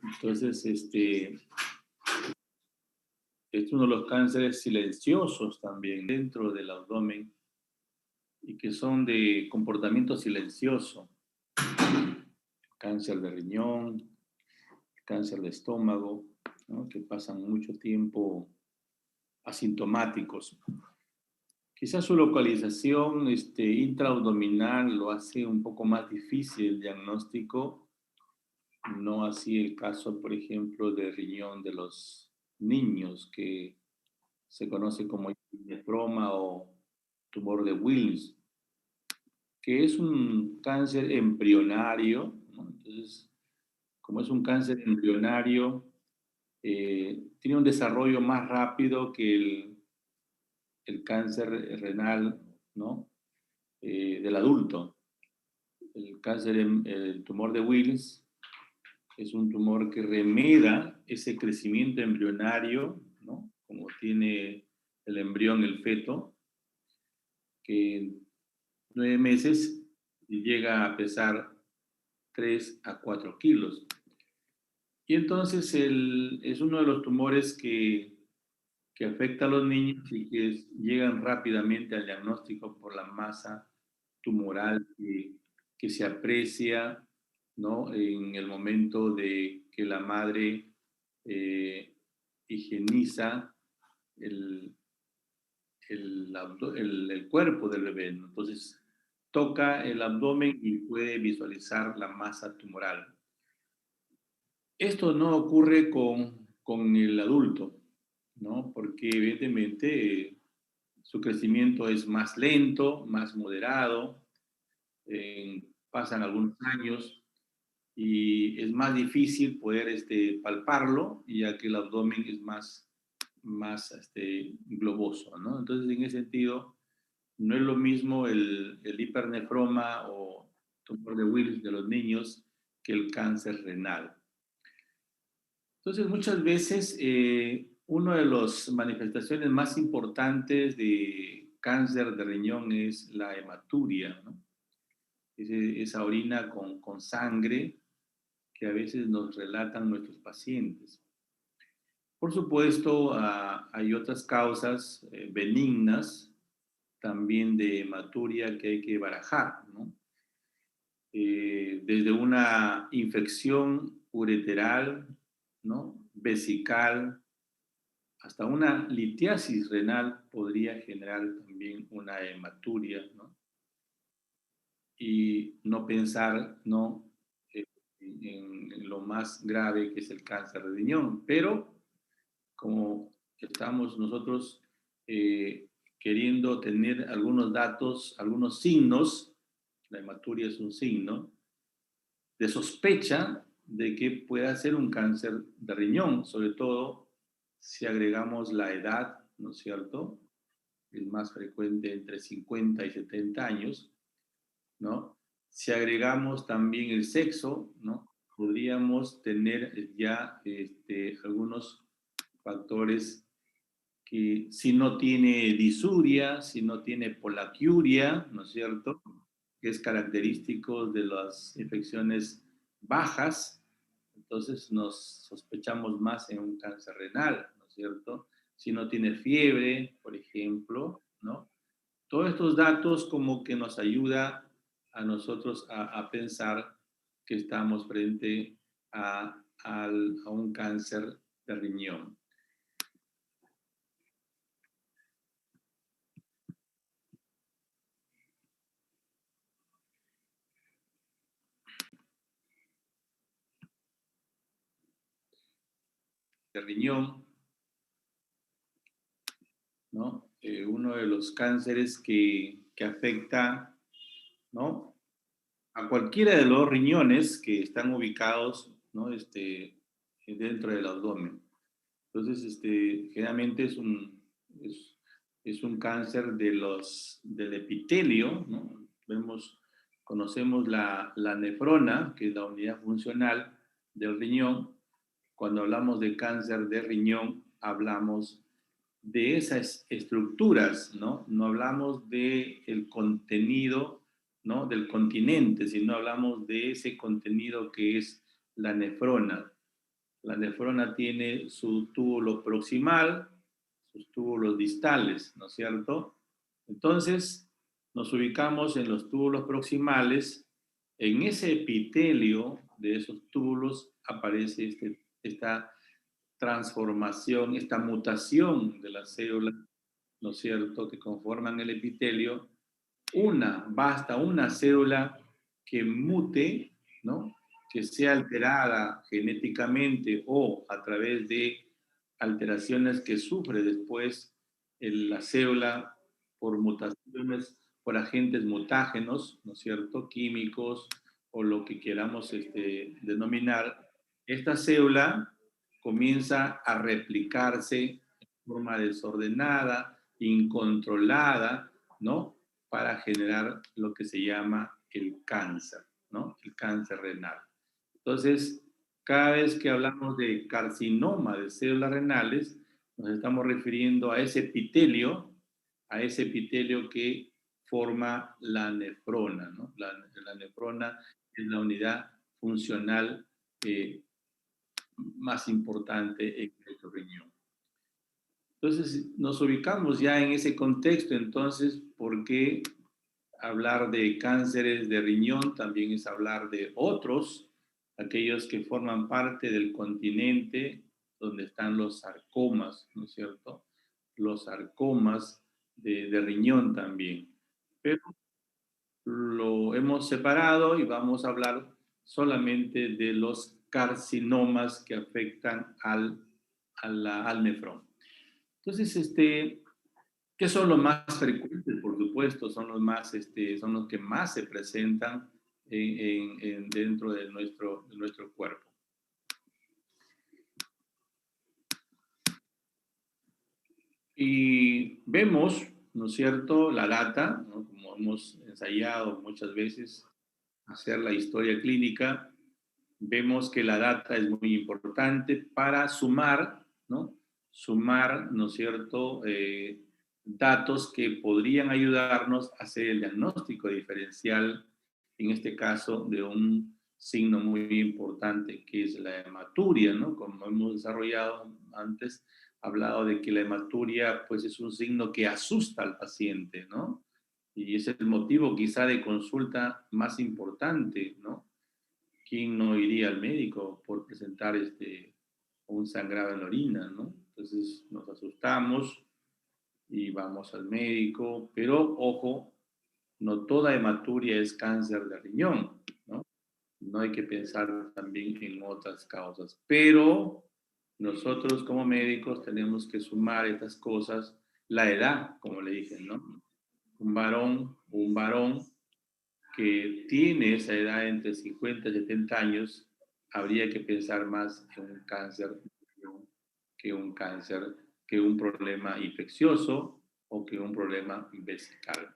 Entonces, es uno de los cánceres silenciosos también dentro del abdomen y que son de comportamiento silencioso. Cáncer de riñón, cáncer de estómago, ¿no? Que pasan mucho tiempo asintomáticos. Quizás su localización intraabdominal lo hace un poco más difícil el diagnóstico, no así el caso, por ejemplo, de riñón de los niños, que se conoce como nefroma o tumor de Wilms, que es un cáncer embrionario, ¿no? Entonces, como es un cáncer embrionario, tiene un desarrollo más rápido que el cáncer renal, ¿no? Del adulto. El tumor de Wilms es un tumor que remeda ese crecimiento embrionario, ¿no? Como tiene el embrión, el feto, que en 9 meses llega a pesar 3 a 4 kilos. Y entonces es uno de los tumores que afecta a los niños y que llegan rápidamente al diagnóstico por la masa tumoral que se aprecia, ¿no? En el momento de que la madre higieniza el, el cuerpo del bebé, ¿no? Entonces toca el abdomen y puede visualizar la masa tumoral. Esto no ocurre con el adulto, ¿no? Porque evidentemente su crecimiento es más lento, más moderado, pasan algunos años y es más difícil poder palparlo, ya que el abdomen es más globoso, ¿no? Entonces, en ese sentido, no es lo mismo el hipernefroma o tumor de Wills de los niños que el cáncer renal. Entonces, muchas veces, una de las manifestaciones más importantes de cáncer de riñón es la hematuria, ¿no? Esa orina con sangre que a veces nos relatan nuestros pacientes. Por supuesto, hay otras causas benignas también de hematuria que hay que barajar, ¿no? Desde una infección ureteral, ¿no? Vesical, hasta una litiasis renal podría generar también una hematuria, ¿no? Y no pensar, ¿no? En lo más grave que es el cáncer de riñón. Pero como estamos nosotros queriendo tener algunos datos, algunos signos, la hematuria es un signo, de sospecha de que pueda ser un cáncer de riñón, sobre todo si agregamos la edad, ¿no es cierto? Es más frecuente entre 50 y 70 años, ¿no? Si agregamos también el sexo, ¿no? Podríamos tener ya algunos factores que si no tiene disuria, si no tiene polaquiuria, ¿no es cierto? Que es característico de las infecciones bajas, entonces nos sospechamos más en un cáncer renal, ¿no es cierto? Si no tiene fiebre, por ejemplo, ¿no? Todos estos datos como que nos ayuda a nosotros a pensar que estamos frente a un cáncer de riñón. De riñón, ¿no? Uno de los cánceres que afecta, ¿no? A cualquiera de los riñones que están ubicados, ¿no? Dentro del abdomen. Entonces, generalmente es un cáncer del epitelio, ¿no? Conocemos la nefrona, que es la unidad funcional del riñón. Cuando hablamos de cáncer de riñón, hablamos de esas estructuras, ¿no? No hablamos del contenido, ¿no? Del continente, sino hablamos de ese contenido que es la nefrona. La nefrona tiene su túbulo proximal, sus túbulos distales, ¿no es cierto? Entonces, nos ubicamos en los túbulos proximales. En ese epitelio de esos túbulos aparece esta transformación, esta mutación de las células, ¿no es cierto?, que conforman el epitelio. Basta una célula que mute, ¿no?, que sea alterada genéticamente o a través de alteraciones que sufre después la célula por mutaciones, por agentes mutágenos, ¿no es cierto?, químicos o lo que queramos denominar. Esta célula comienza a replicarse de forma desordenada, incontrolada, ¿no?, para generar lo que se llama el cáncer, ¿no?, el cáncer renal. Entonces, cada vez que hablamos de carcinoma de células renales, nos estamos refiriendo a ese epitelio que forma la nefrona, ¿no? La nefrona es la unidad funcional más importante en nuestro riñón. Entonces, nos ubicamos ya en ese contexto. Entonces, ¿por qué hablar de cánceres de riñón? También es hablar de otros, aquellos que forman parte del continente donde están los sarcomas, ¿no es cierto? Los sarcomas de riñón también. Pero lo hemos separado y vamos a hablar solamente de los carcinomas que afectan al nefrón. Entonces, ¿qué son los más frecuentes? Por supuesto, son son los que más se presentan dentro de nuestro cuerpo. Y vemos, ¿no es cierto?, la data, ¿no?, como hemos ensayado muchas veces hacer la historia clínica, vemos que la data es muy importante para sumar, ¿no? Sumar, ¿no es cierto?, datos que podrían ayudarnos a hacer el diagnóstico diferencial, en este caso, de un signo muy importante que es la hematuria, ¿no? Como hemos desarrollado antes, hablado de que la hematuria, pues, es un signo que asusta al paciente, ¿no? Y es el motivo quizá de consulta más importante, ¿no? ¿Quién no iría al médico por presentar un sangrado en la orina, ¿no? Entonces nos asustamos y vamos al médico, pero ojo, no toda hematuria es cáncer de riñón, ¿no? No hay que pensar también en otras causas, pero nosotros como médicos tenemos que sumar estas cosas, la edad, como le dije, ¿no? Un varón que tiene esa edad entre 50 y 70 años, habría que pensar más en un cáncer que un problema infeccioso o que un problema vesical.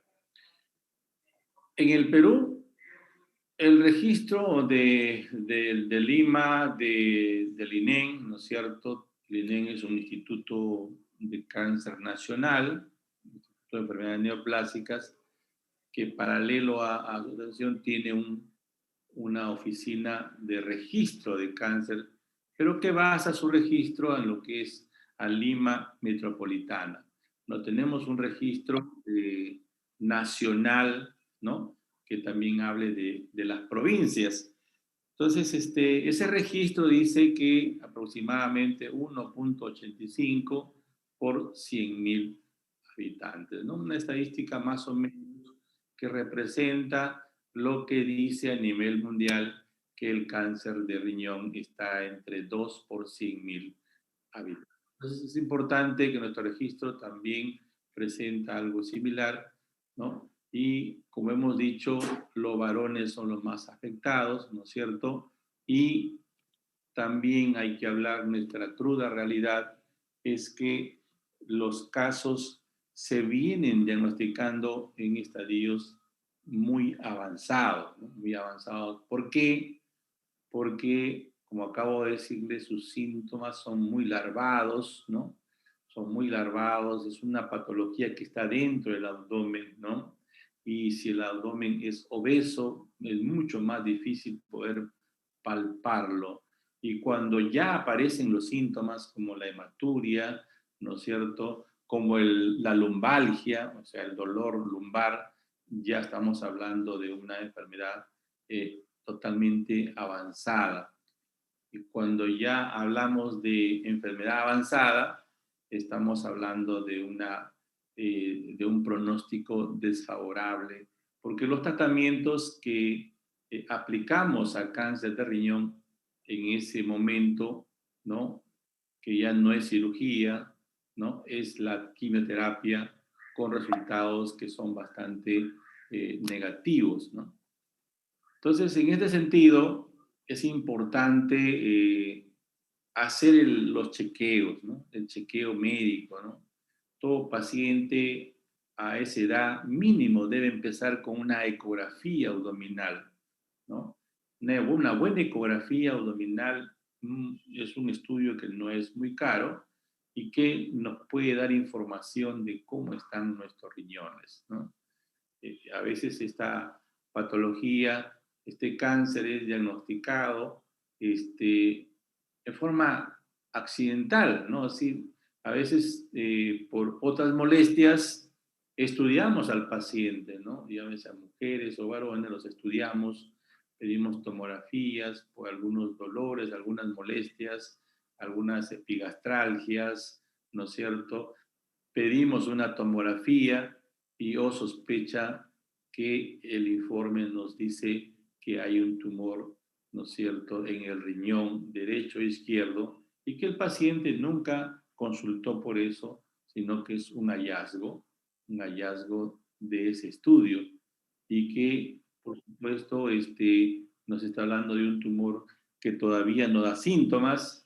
En el Perú, el registro de Lima, del INEN, ¿no es cierto? El INEN es un instituto de cáncer nacional, Instituto de Enfermedades Neoplásicas, que paralelo a su asociación tiene una oficina de registro de cáncer, pero que basa su registro en lo que es a Lima metropolitana. No tenemos un registro nacional, ¿no?, que también hable de las provincias. Entonces, ese registro dice que aproximadamente 1.85 por 100.000 habitantes, ¿no? Una estadística más o menos que representa lo que dice a nivel mundial que el cáncer de riñón está entre 2 por 100.000 habitantes. Entonces es importante que nuestro registro también presenta algo similar, ¿no? Y como hemos dicho, los varones son los más afectados, ¿no es cierto? Y también hay que hablar, nuestra cruda realidad es que los casos se vienen diagnosticando en estadios muy avanzados, ¿no? Muy avanzados. ¿Por qué? Porque, como acabo de decirle, sus síntomas son muy larvados, ¿no? Son muy larvados, es una patología que está dentro del abdomen, ¿no? Y si el abdomen es obeso, es mucho más difícil poder palparlo. Y cuando ya aparecen los síntomas como la hematuria, ¿no es cierto? Como la lumbalgia, o sea, el dolor lumbar, ya estamos hablando de una enfermedad totalmente avanzada. Y cuando ya hablamos de enfermedad avanzada, estamos hablando de un pronóstico desfavorable, porque los tratamientos que aplicamos al cáncer de riñón en ese momento, ¿no? Que ya no es cirugía, ¿no? Es la quimioterapia con resultados que son bastante negativos, ¿no? Entonces, en este sentido, es importante hacer los chequeos, ¿no? El chequeo médico, ¿no? Todo paciente a esa edad mínimo debe empezar con una ecografía abdominal, ¿no? Una buena ecografía abdominal es un estudio que no es muy caro y que nos puede dar información de cómo están nuestros riñones, ¿no? A veces esta patología, este cáncer es diagnosticado en forma accidental, ¿no? Así, a veces por otras molestias estudiamos al paciente, ¿no? Ya sea mujeres o varones, los estudiamos, pedimos tomografías por algunos dolores, algunas molestias, algunas epigastralgias, ¿no es cierto? Pedimos una tomografía y sospecha que el informe nos dice que hay un tumor, ¿no es cierto?, en el riñón derecho e izquierdo y que el paciente nunca consultó por eso, sino que es un hallazgo de ese estudio y que, por supuesto, nos está hablando de un tumor que todavía no da síntomas,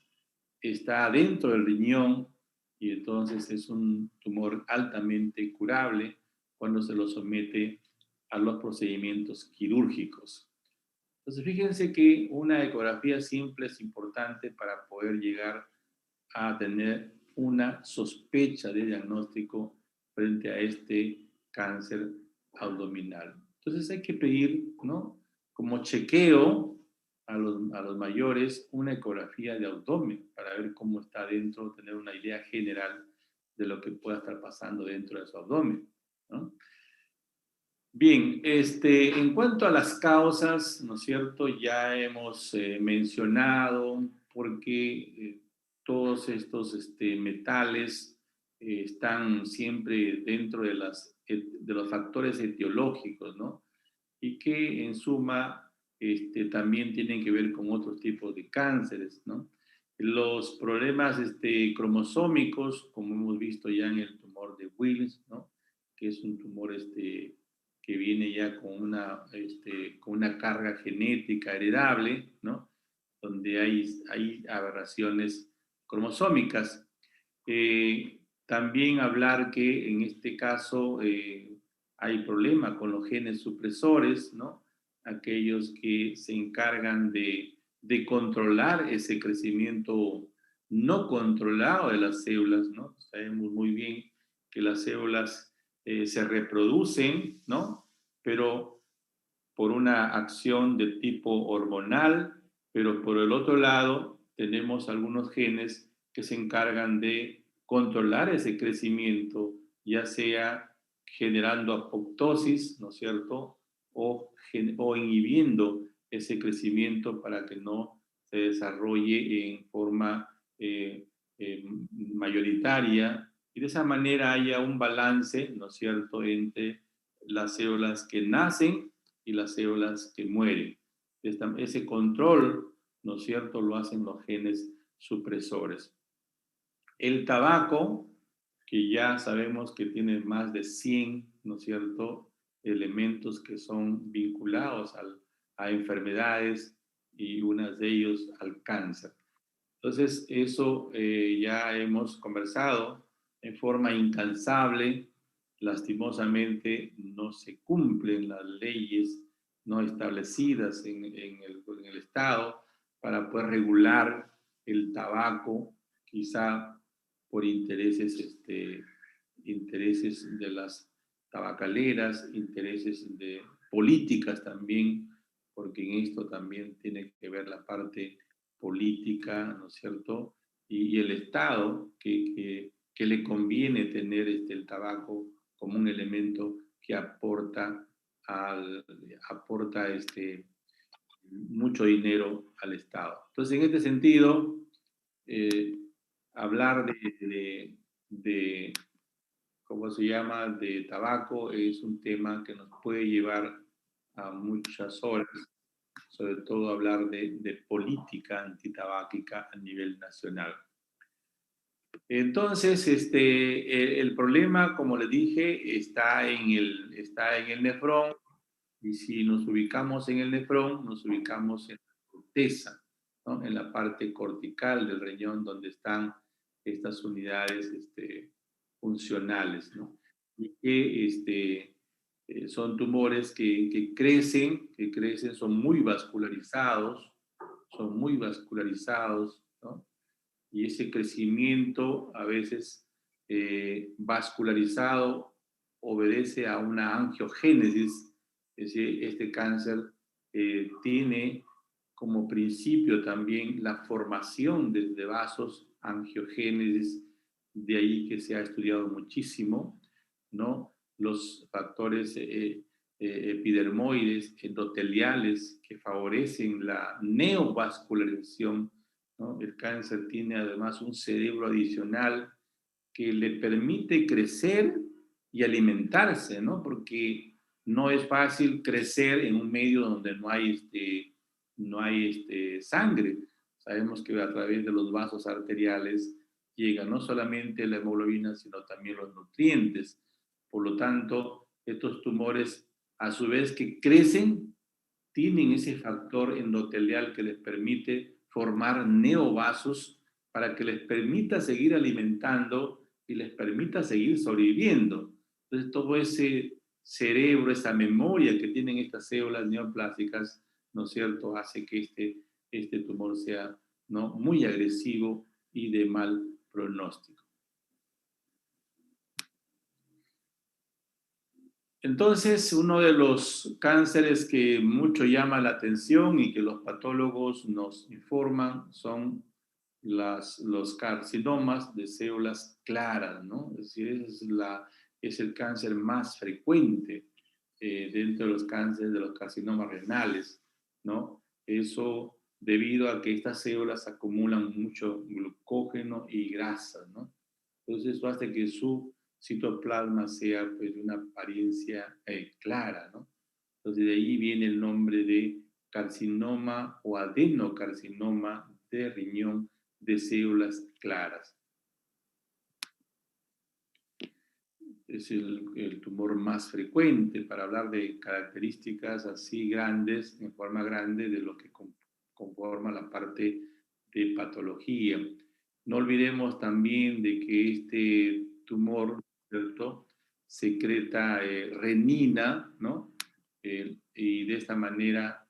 está dentro del riñón y entonces es un tumor altamente curable cuando se lo somete a los procedimientos quirúrgicos. Entonces, fíjense que una ecografía simple es importante para poder llegar a tener una sospecha de diagnóstico frente a este cáncer abdominal. Entonces hay que pedir, ¿no? Como chequeo a los mayores una ecografía de abdomen para ver cómo está dentro, tener una idea general de lo que pueda estar pasando dentro de su abdomen, ¿no? Bien, en cuanto a las causas, ¿no es cierto? Ya hemos mencionado por qué todos estos metales están siempre dentro de los factores etiológicos, ¿no? Y que en suma también tienen que ver con otros tipos de cánceres, ¿no? Los problemas cromosómicos, como hemos visto ya en el tumor de Wills, ¿no? Que es un tumor que viene ya con una carga genética heredable, ¿no? Donde hay aberraciones cromosómicas. También hablar que en este caso hay problema con los genes supresores, ¿no? Aquellos que se encargan de controlar ese crecimiento no controlado de las células, ¿no? Sabemos muy bien que las células se reproducen, ¿no? Pero por una acción de tipo hormonal, pero por el otro lado tenemos algunos genes que se encargan de controlar ese crecimiento, ya sea generando apoptosis, ¿no es cierto? O inhibiendo ese crecimiento para que no se desarrolle en forma mayoritaria y de esa manera haya un balance, ¿no es cierto?, entre las células que nacen y las células que mueren. Ese control, ¿no es cierto?, lo hacen los genes supresores. El tabaco, que ya sabemos que tiene más de 100, ¿no es cierto?, elementos que son vinculados a enfermedades y unas de ellos al cáncer. Entonces, eso ya hemos conversado en forma incansable. Lastimosamente, no se cumplen las leyes no establecidas en el Estado para poder regular el tabaco, quizá por intereses de las tabacaleras, intereses de políticas también, porque en esto también tiene que ver la parte política, ¿no es cierto? Y el Estado que le conviene tener el tabaco como un elemento que aporta mucho dinero al Estado. Entonces, en este sentido, eh, hablar de, ¿cómo se llama?, de tabaco es un tema que nos puede llevar a muchas horas, sobre todo hablar de política antitabáquica a nivel nacional. Entonces, el problema, como le dije, está en el nefrón, y si nos ubicamos en el nefrón, nos ubicamos en la corteza, ¿no? En la parte cortical del riñón, donde están estas unidades funcionales, ¿no? Y que son tumores que crecen, son muy vascularizados, ¿no? Y ese crecimiento a veces vascularizado obedece a una angiogénesis, es decir, este cáncer tiene como principio también la formación de vasos, angiogénesis, de ahí que se ha estudiado muchísimo, ¿no? Los factores epidermoides, endoteliales, que favorecen la neovascularización, ¿no? El cáncer tiene además un cerebro adicional que le permite crecer y alimentarse, ¿no? Porque no es fácil crecer en un medio donde no hay sangre. Sabemos que a través de los vasos arteriales llega no solamente la hemoglobina, sino también los nutrientes. Por lo tanto, estos tumores, a su vez que crecen, tienen ese factor endotelial que les permite formar neovasos para que les permita seguir alimentando y les permita seguir sobreviviendo. Entonces, todo ese cerebro, esa memoria que tienen estas células neoplásicas, ¿no es cierto?, hace que este tumor sea, ¿no?, muy agresivo y de mal pronóstico. Entonces, uno de los cánceres que mucho llama la atención y que los patólogos nos informan son los carcinomas de células claras, ¿no? Es decir, es el cáncer más frecuente dentro de los cánceres de los carcinomas renales, ¿no? Eso debido a que estas células acumulan mucho glucógeno y grasa, ¿no? Entonces, eso hace que su citoplasma sea pues de una apariencia clara, ¿no? Entonces de ahí viene el nombre de carcinoma o adenocarcinoma de riñón de células claras. Es el tumor más frecuente para hablar de características así grandes, en forma grande, de lo que conforma la parte de patología. No olvidemos también de que este tumor, ¿cierto?, secreta renina, ¿no? Y de esta manera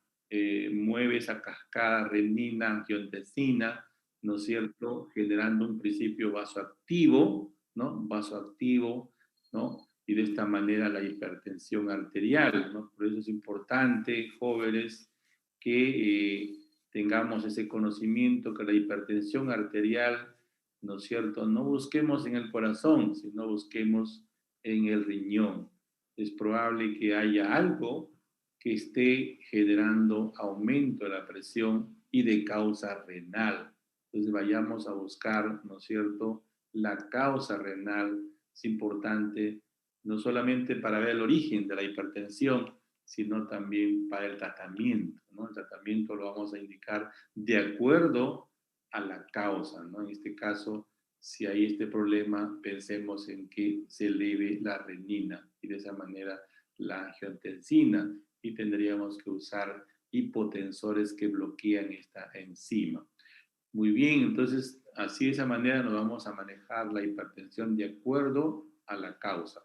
mueve esa cascada renina-angiotensina, ¿no es cierto?, generando un principio vasoactivo, ¿no? Vasoactivo, ¿no? Y de esta manera la hipertensión arterial, ¿no? Por eso es importante, jóvenes, que tengamos ese conocimiento que la hipertensión arterial, ¿no es cierto?, no busquemos en el corazón, sino busquemos en el riñón. Es probable que haya algo que esté generando aumento de la presión y de causa renal. Entonces vayamos a buscar, ¿no es cierto?, la causa renal. Es importante no solamente para ver el origen de la hipertensión, sino también para el tratamiento, ¿no? El tratamiento lo vamos a indicar de acuerdo a la causa, ¿no? En este caso, si hay este problema, pensemos en que se eleve la renina y de esa manera la angiotensina, y tendríamos que usar hipotensores que bloquean esta enzima. Muy bien, entonces así de esa manera nos vamos a manejar la hipertensión de acuerdo a la causa.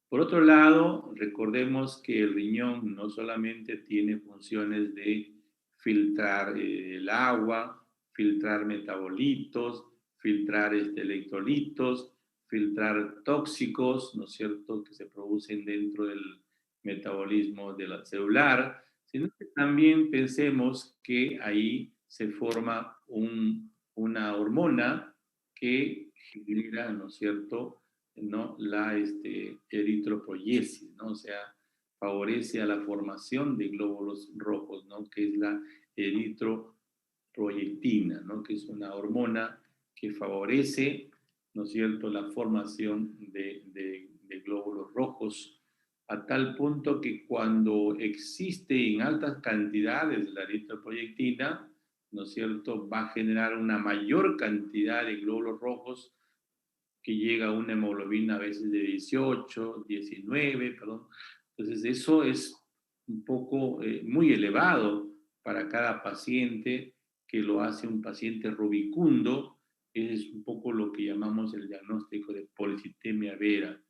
Por otro lado, recordemos que el riñón no solamente tiene funciones de filtrar el agua, filtrar metabolitos, filtrar electrolitos, filtrar tóxicos, ¿no es cierto?, que se producen dentro del metabolismo de la celular, sino que también pensemos que ahí se forma una hormona que genera, ¿no es cierto?, ¿no?, la eritropoiesis, ¿no? O sea, favorece a la formación de glóbulos rojos, ¿no?, que es la eritroproyectina, ¿no?, que es una hormona que favorece, ¿no es cierto?, la formación de glóbulos rojos, a tal punto que cuando existe en altas cantidades la eritroproyectina, ¿no es cierto?, va a generar una mayor cantidad de glóbulos rojos que llega a una hemoglobina a veces de 18, 19, perdón. Entonces eso es un poco muy elevado para cada paciente, que lo hace un paciente rubicundo. Es un poco lo que llamamos el diagnóstico de policitemia vera.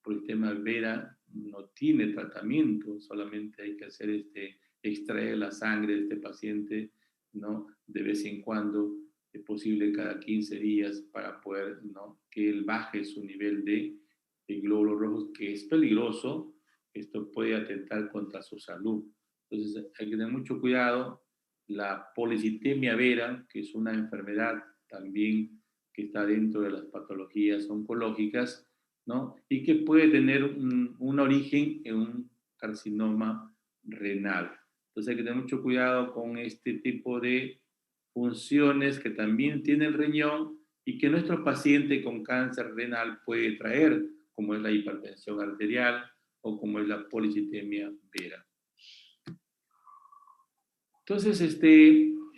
Policitemia vera no tiene tratamiento, solamente hay que hacer extraer la sangre de este paciente, ¿no?, de vez en cuando, es posible cada 15 días, para poder, ¿no?, que él baje su nivel de glóbulos rojos, que es peligroso. Esto puede atentar contra su salud. Entonces hay que tener mucho cuidado. La policitemia vera, que es una enfermedad también que está dentro de las patologías oncológicas, ¿no?, y que puede tener un origen en un carcinoma renal. Entonces hay que tener mucho cuidado con este tipo de funciones que también tiene el riñón y que nuestro paciente con cáncer renal puede traer, como es la hipertensión arterial o como es la policitemia vera. Entonces,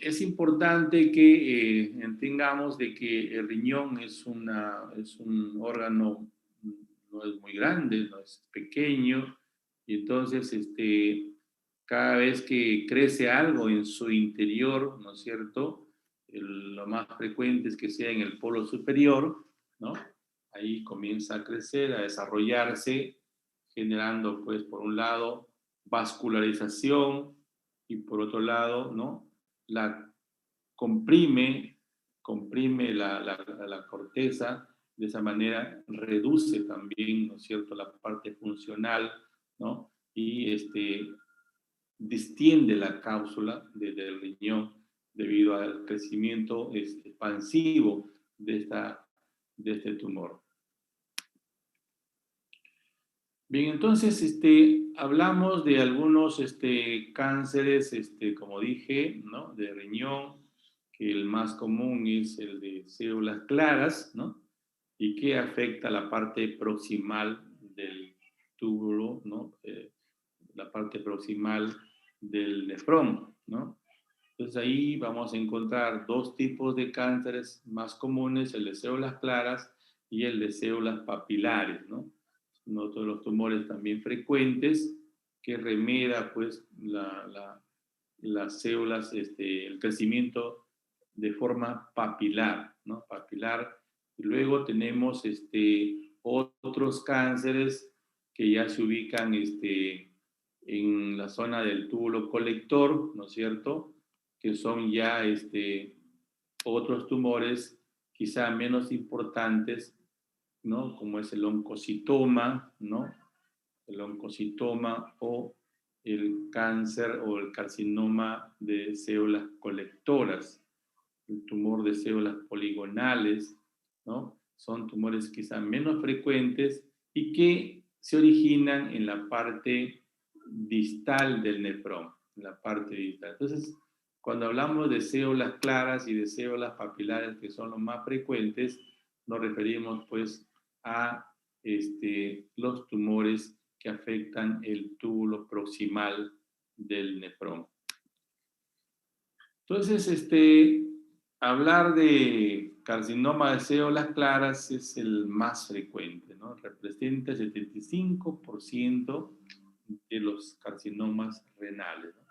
es importante que entendamos de que el riñón es un órgano, no es muy grande, no es pequeño, y entonces cada vez que crece algo en su interior, ¿no es cierto?, lo más frecuente es que sea en el polo superior, ¿no? Ahí comienza a crecer, a desarrollarse, generando, pues, por un lado, vascularización, y por otro lado, ¿no?, la comprime la corteza. De esa manera reduce también, ¿no es cierto?, la parte funcional, ¿no?, y distiende la cápsula del riñón debido al crecimiento expansivo de este tumor. Bien, entonces hablamos de algunos cánceres, como dije, ¿no?, de riñón, que el más común es el de células claras, ¿no?, y que afecta la parte proximal del túbulo, ¿no?, la parte proximal del nefrón, ¿no? Entonces ahí vamos a encontrar dos tipos de cánceres más comunes: el de células claras y el de células papilares, ¿no? Uno de los tumores también frecuentes que remeda, pues, las células, el crecimiento de forma papilar, ¿no?, papilar. Y luego tenemos otros cánceres que ya se ubican en la zona del túbulo colector, ¿no es cierto?, que son ya otros tumores quizá menos importantes, ¿no?, como es el oncocitoma, ¿no?, el oncocitoma, o el cáncer o el carcinoma de células colectoras, el tumor de células poligonales, ¿no? Son tumores quizá menos frecuentes y que se originan en la parte distal del nefrón, en la parte distal. Entonces, cuando hablamos de células claras y de células papilares, que son los más frecuentes, nos referimos, pues, a los tumores que afectan el túbulo proximal del nefrón. Entonces, hablar de carcinoma de células claras es el más frecuente, ¿no? Representa el 75% de los carcinomas renales, ¿no?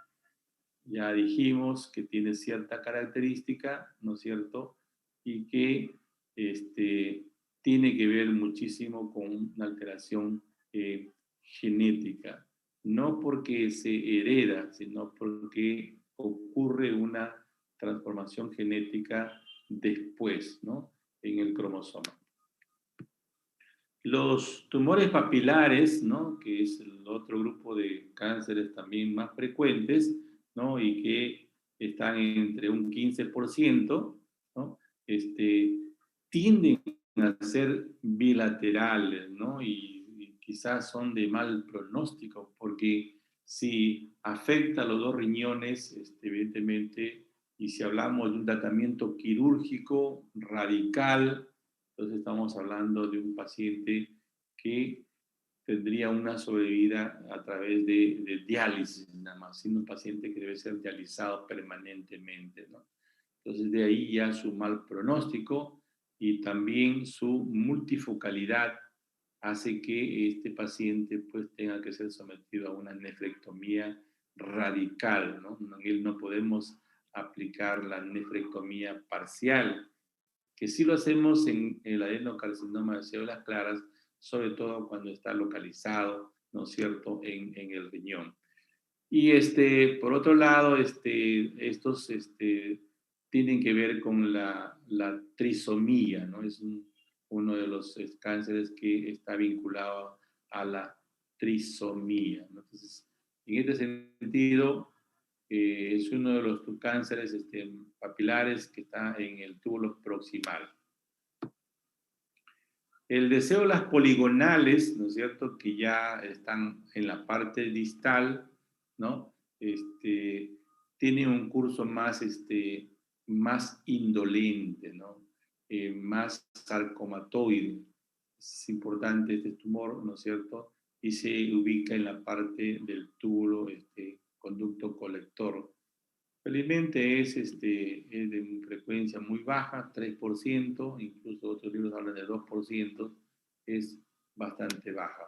Ya dijimos que tiene cierta característica, ¿no es cierto?, y que tiene que ver muchísimo con una alteración genética, no porque se hereda, sino porque ocurre una transformación genética después, ¿no?, en el cromosoma. Los tumores papilares, ¿no?, que es el otro grupo de cánceres también más frecuentes, ¿no?, y que están entre un 15%, ¿no? Tienden a ser bilaterales, ¿no? Y quizás son de mal pronóstico, porque si afecta a los dos riñones, evidentemente, y si hablamos de un tratamiento quirúrgico radical, entonces estamos hablando de un paciente que tendría una sobrevida a través de diálisis, nada más, siendo un paciente que debe ser dializado permanentemente, ¿no? Entonces, de ahí ya su mal pronóstico y también su multifocalidad hace que este paciente pues tenga que ser sometido a una nefrectomía radical, ¿no? En él no podemos aplicar la nefrectomía parcial, que sí lo hacemos en el adenocarcinoma de células claras, sobre todo cuando está localizado, ¿no es cierto?, en el riñón. Y por otro lado, estos tienen que ver con la trisomía, ¿no? Es uno de los cánceres que está vinculado a la trisomía, ¿no? Entonces, en este sentido, es uno de los cánceres papilares que está en el túbulo proximal. El de células poligonales, ¿no es cierto?, que ya están en la parte distal, ¿no? Tiene un curso más, más indolente, ¿no? Más sarcomatoide. Es importante este tumor, ¿no es cierto? Y se ubica en la parte del túbulo, conducto colector. Felizmente es de frecuencia muy baja, 3%, incluso otros libros hablan de 2%, es bastante baja.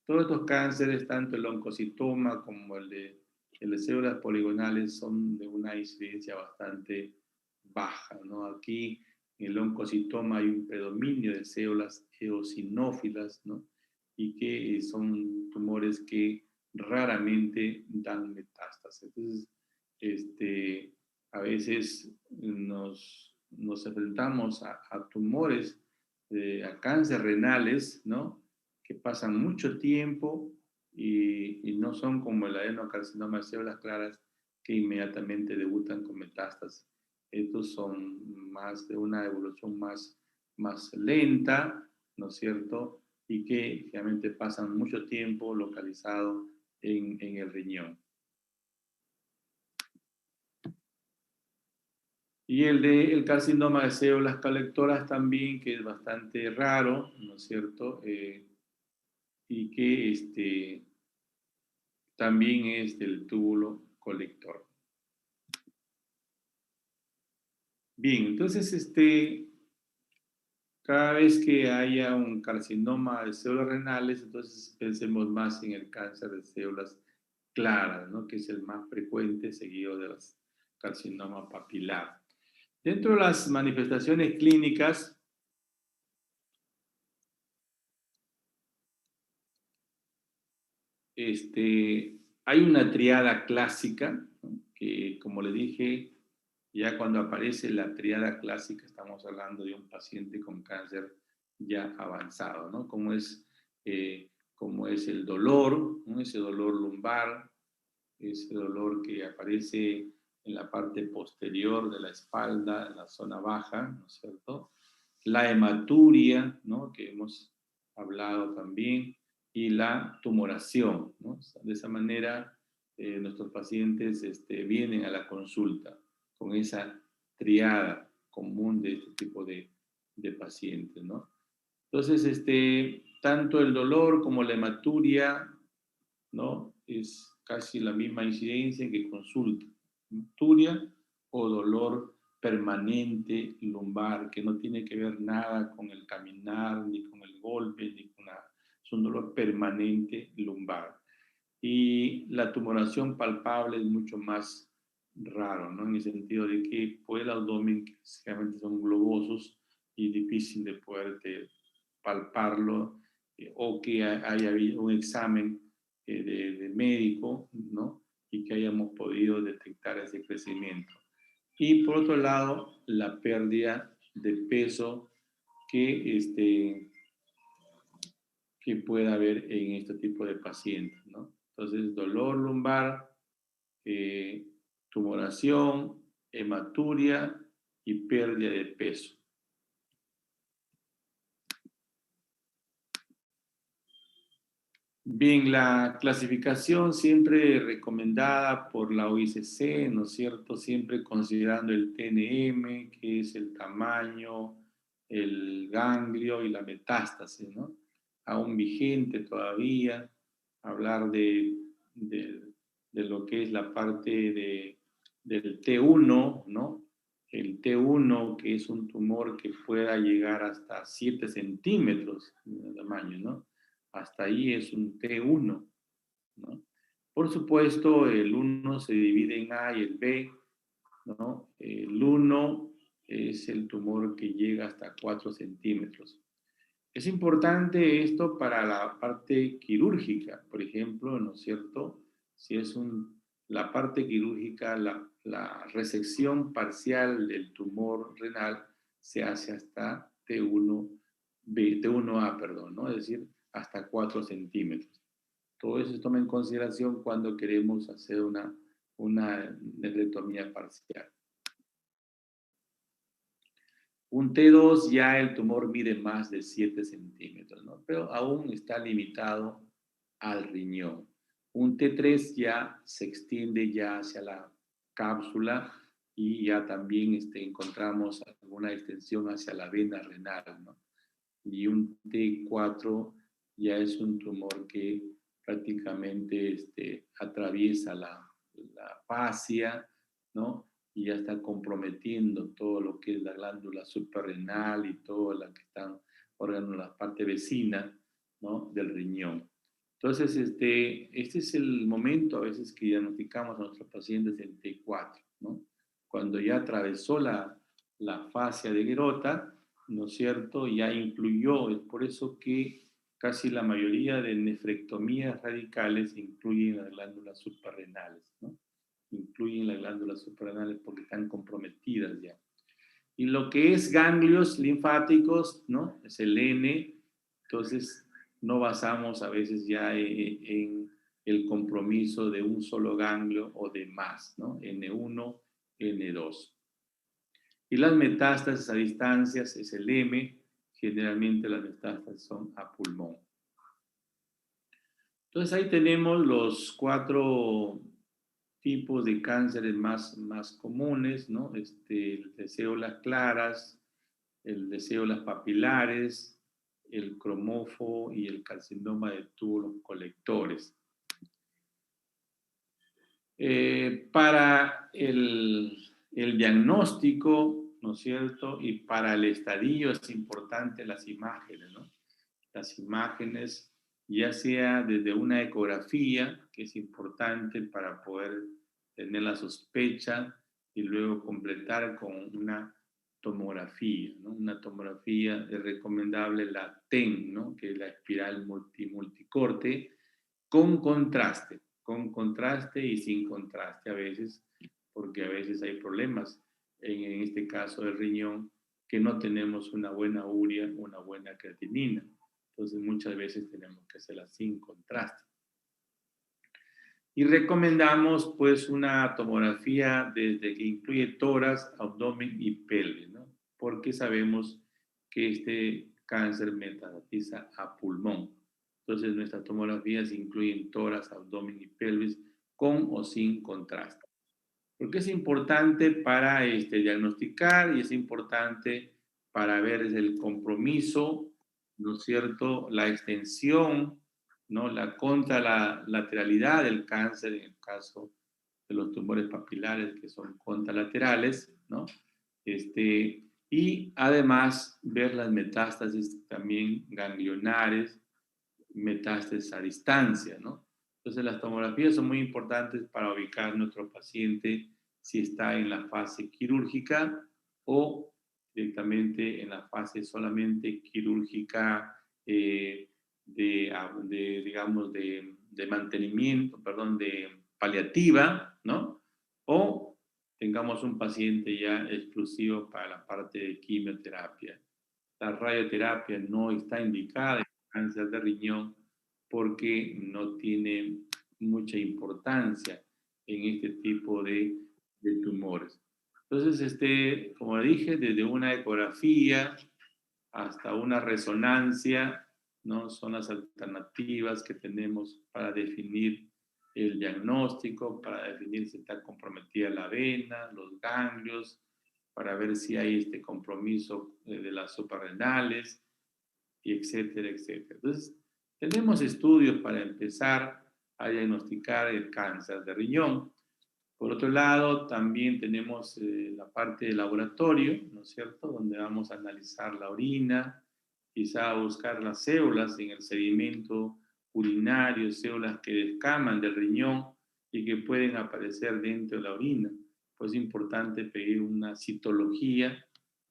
Todos estos cánceres, tanto el oncocitoma como el de células poligonales, son de una incidencia bastante baja, ¿no? Aquí en el oncocitoma hay un predominio de células eosinófilas, ¿no? Y que son tumores que raramente dan metástasis. Entonces, a veces nos enfrentamos a tumores, a cáncer renales, ¿no? Que pasan mucho tiempo y no son como el adenocarcinoma de células claras que inmediatamente debutan con metástasis. Estos son más de una evolución más lenta, ¿no es cierto? Y que realmente pasan mucho tiempo localizado en el riñón. Y el carcinoma de células colectoras también, que es bastante raro, ¿no es cierto? Y que también es del túbulo colector. Bien, entonces cada vez que haya un carcinoma de células renales, entonces pensemos más en el cáncer de células claras, ¿no? Que es el más frecuente, seguido del carcinoma papilar. Dentro de las manifestaciones clínicas, hay una triada clásica, ¿no? Que, como le dije, ya cuando aparece la triada clásica estamos hablando de un paciente con cáncer ya avanzado, ¿no? Como es el dolor, ¿no? Ese dolor lumbar, ese dolor que aparece en la parte posterior de la espalda, en la zona baja, ¿no es cierto? La hematuria, ¿no? Que hemos hablado también, y la tumoración, ¿no? De esa manera, nuestros pacientes vienen a la consulta con esa triada común de este tipo de pacientes, ¿no? Entonces, tanto el dolor como la hematuria, ¿no? Es casi la misma incidencia que consulta. Hematuria o dolor permanente lumbar, que no tiene que ver nada con el caminar, ni con el golpe, ni con nada. Es un dolor permanente lumbar. Y la tumoración palpable es mucho más raro, ¿no? En el sentido de que por el abdomen, que realmente son globosos y difícil de poder palparlo, o que haya habido un examen de médico, ¿no? Y que hayamos podido detectar ese crecimiento. Y por otro lado, la pérdida de peso que, que pueda haber en este tipo de pacientes, ¿no? Entonces, dolor lumbar, tumoración, hematuria y pérdida de peso. Bien, la clasificación siempre recomendada por la OICC, ¿no es cierto? Siempre considerando el TNM, que es el tamaño, el ganglio y la metástasis, ¿no? Aún vigente todavía, hablar de lo que es la parte del T1, ¿no? El T1, que es un tumor que pueda llegar hasta 7 centímetros de tamaño, ¿no? Hasta ahí es un T1, ¿no? Por supuesto, el 1 se divide en A y el B, ¿no? El 1 es el tumor que llega hasta 4 centímetros. Es importante esto para la parte quirúrgica, por ejemplo, ¿no es cierto? Si es la parte quirúrgica, la resección parcial del tumor renal se hace hasta T1A, perdón, ¿no? Es decir, hasta 4 centímetros. Todo eso se toma en consideración cuando queremos hacer una nephrectomía parcial. Un T2 ya el tumor mide más de 7 centímetros, ¿no? Pero aún está limitado al riñón. Un T3 ya se extiende ya hacia la cápsula y ya también encontramos alguna extensión hacia la vena renal, ¿no? Y un T4 ya es un tumor que prácticamente atraviesa la fascia, ¿no? Y ya está comprometiendo todo lo que es la glándula suprarrenal y todo lo que están órganos, la parte vecina, ¿no? Del riñón. Entonces, este es el momento a veces que diagnosticamos a nuestros pacientes en T4, ¿no? Cuando ya atravesó la fascia de Gerota, ¿no es cierto? Ya incluyó, es por eso que casi la mayoría de nefrectomías radicales incluyen las glándulas suprarrenales, ¿no? Incluyen las glándulas suprarrenales porque están comprometidas ya. Y lo que es ganglios linfáticos, ¿no? Es el N, entonces no basamos a veces ya en el compromiso de un solo ganglio o de más, ¿no? N1, N2. Y las metástasis a distancias es el M, generalmente las metástasis son a pulmón. Entonces ahí tenemos los 4 tipos de cánceres más comunes, ¿no? El de células claras, el de células papilares, el cromóforo y el carcinoma de túbulos colectores. Para el diagnóstico, ¿no es cierto? Y para el estadio es importante las imágenes, ¿no? Las imágenes, ya sea desde una ecografía, que es importante para poder tener la sospecha, y luego completar con una tomografía, ¿no? Una tomografía es recomendable la TEN, ¿no? Que es la espiral multicorte, con contraste y sin contraste a veces, porque a veces hay problemas, en este caso del riñón, que no tenemos una buena urea, una buena creatinina. Entonces muchas veces tenemos que hacerla sin contraste. Y recomendamos pues una tomografía desde que incluye tórax, abdomen y pelvis, ¿no? Porque sabemos que este cáncer metastatiza a pulmón. Entonces nuestras tomografías incluyen tórax, abdomen y pelvis con o sin contraste. Porque es importante para diagnosticar y es importante para ver el compromiso, ¿no es cierto? La extensión, ¿no? La contralateralidad del cáncer en el caso de los tumores papilares que son contralaterales, ¿no? Y además ver las metástasis también ganglionares, metástasis a distancia, ¿no? Entonces las tomografías son muy importantes para ubicar a nuestro paciente si está en la fase quirúrgica o directamente en la fase solamente quirúrgica digamos, de mantenimiento, perdón, de paliativa, ¿no? O tengamos un paciente ya exclusivo para la parte de quimioterapia. La radioterapia no está indicada en cáncer de riñón porque no tiene mucha importancia en este tipo de de tumores. Entonces, como dije, desde una ecografía hasta una resonancia, ¿no? Son las alternativas que tenemos para definir el diagnóstico, para definir si está comprometida la vena, los ganglios, para ver si hay este compromiso de las suprarrenales, y etcétera, etcétera. Entonces, tenemos estudios para empezar a diagnosticar el cáncer de riñón. Por otro lado, también tenemos la parte de laboratorio, ¿no es cierto?, donde vamos a analizar la orina, quizá buscar las células en el sedimento urinario, células que descaman del riñón y que pueden aparecer dentro de la orina. Pues es importante pedir una citología,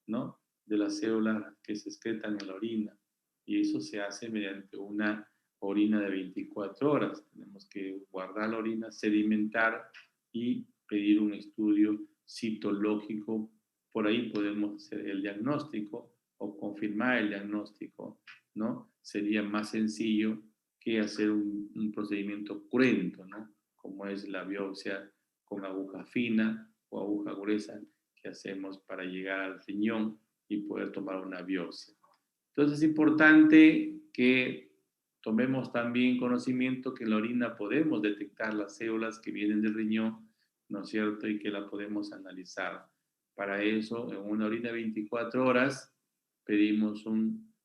¿no?, de las células que se excretan en la orina. Y eso se hace mediante una orina de 24 horas. Tenemos que guardar la orina, sedimentar y pedir un estudio citológico. Por ahí podemos hacer el diagnóstico o confirmar el diagnóstico, ¿no? Sería más sencillo que hacer un procedimiento cruento, ¿no? Como es la biopsia con aguja fina o aguja gruesa que hacemos para llegar al riñón y poder tomar una biopsia. Entonces es importante que tomemos también conocimiento que en la orina podemos detectar las células que vienen del riñón, ¿no es cierto? Y que la podemos analizar. Para eso, en una orina de 24 horas, pedimos